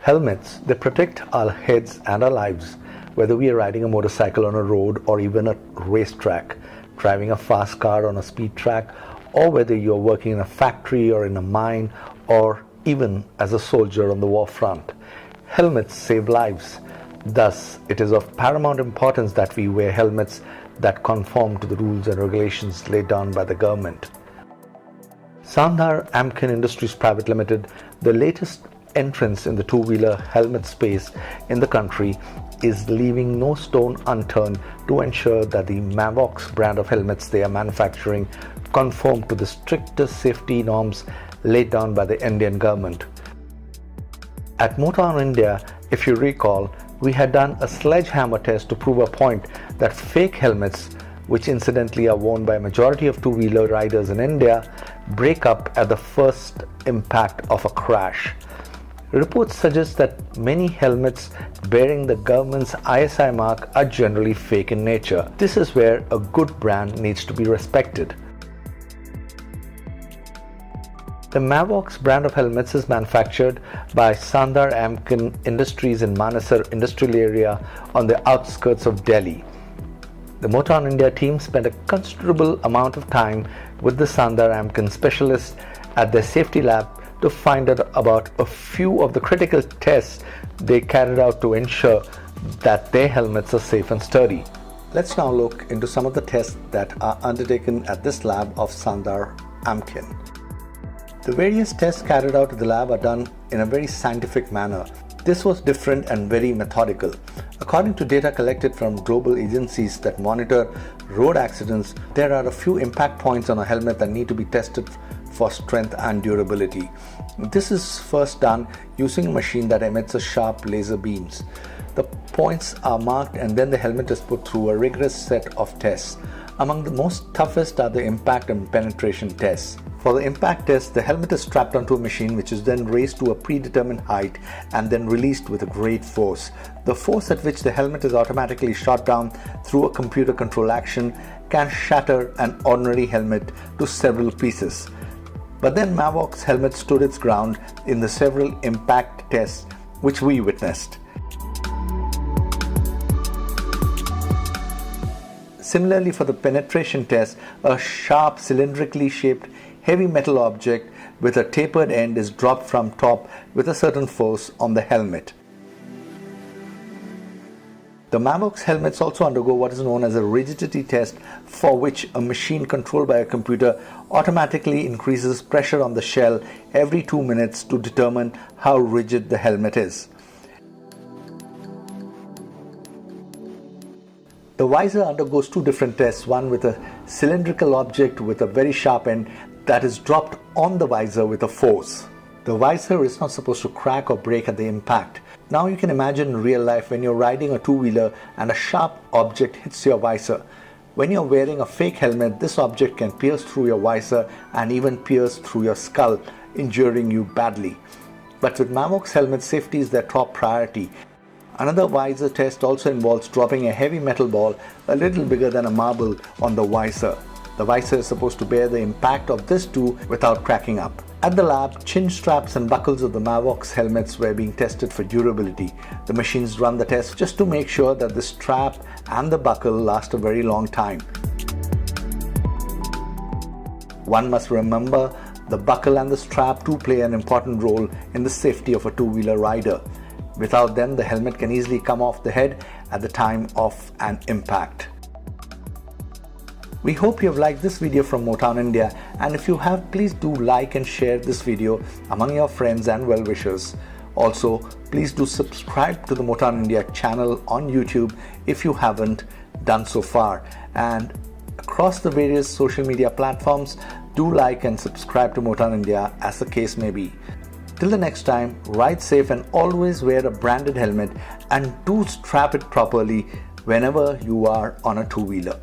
Helmets, they protect our heads and our lives, whether we are riding a motorcycle on a road or even a racetrack, driving a fast car on a speed track, or whether you're working in a factory or in a mine, or even as a soldier on the war front. Helmets save lives. Thus, it is of paramount importance that we wear helmets that conform to the rules and regulations laid down by the government. Sandhar Amkin Industries Private Limited, the latest entrance in the two-wheeler helmet space in the country, is leaving no stone unturned to ensure that the Mavox brand of helmets they are manufacturing conform to the strictest safety norms laid down by the Indian government. At Motor India, if you recall, we had done a sledgehammer test to prove a point that fake helmets, which incidentally are worn by a majority of two-wheeler riders in India, break up at the first impact of a crash. Reports suggest that many helmets bearing the government's ISI mark are generally fake in nature. This is where a good brand needs to be respected. The Mavox brand of helmets is manufactured by Sandhar Amkin Industries in Manesar industrial area on the outskirts of Delhi. The Motor India team spent a considerable amount of time with the Sandhar Amkin specialists at their safety lab to find out about a few of the critical tests they carried out to ensure that their helmets are safe and sturdy. Let's now look into some of the tests that are undertaken at this lab of Sandhar Amkin. The various tests carried out at the lab are done in a very scientific manner. This was different and very methodical. According to data collected from global agencies that monitor road accidents, there are a few impact points on a helmet that need to be tested for strength and durability. This is first done using a machine that emits a sharp laser beams. The points are marked and then the helmet is put through a rigorous set of tests. Among the most toughest are the impact and penetration tests. For the impact test, the helmet is strapped onto a machine which is then raised to a predetermined height and then released with a great force. The force at which the helmet is automatically shot down through a computer control action can shatter an ordinary helmet to several pieces. But then Mavox helmet stood its ground in the several impact tests which we witnessed. Similarly, for the penetration test, a sharp cylindrically shaped heavy metal object with a tapered end is dropped from top with a certain force on the helmet. The Mavox helmets also undergo what is known as a rigidity test, for which a machine controlled by a computer automatically increases pressure on the shell every 2 minutes to determine how rigid the helmet is. The visor undergoes two different tests, one with a cylindrical object with a very sharp end that is dropped on the visor with a force. The visor is not supposed to crack or break at the impact. Now you can imagine in real life when you're riding a two-wheeler and a sharp object hits your visor. When you're wearing a fake helmet, this object can pierce through your visor and even pierce through your skull, injuring you badly. But with Mavox helmets, safety is their top priority. Another visor test also involves dropping a heavy metal ball a little bigger than a marble on the visor. The visor is supposed to bear the impact of this too without cracking up. At the lab, chin straps and buckles of the Mavox helmets were being tested for durability. The machines run the test just to make sure that the strap and the buckle last a very long time. One must remember the buckle and the strap too play an important role in the safety of a two-wheeler rider. Without them, the helmet can easily come off the head at the time of an impact. We hope you have liked this video from Motor India, and if you have, please do like and share this video among your friends and well-wishers. Also, please do subscribe to the Motor India channel on YouTube if you haven't done so far, and across the various social media platforms, do like and subscribe to Motor India as the case may be. Till the next time, ride safe and always wear a branded helmet, and do strap it properly whenever you are on a two-wheeler.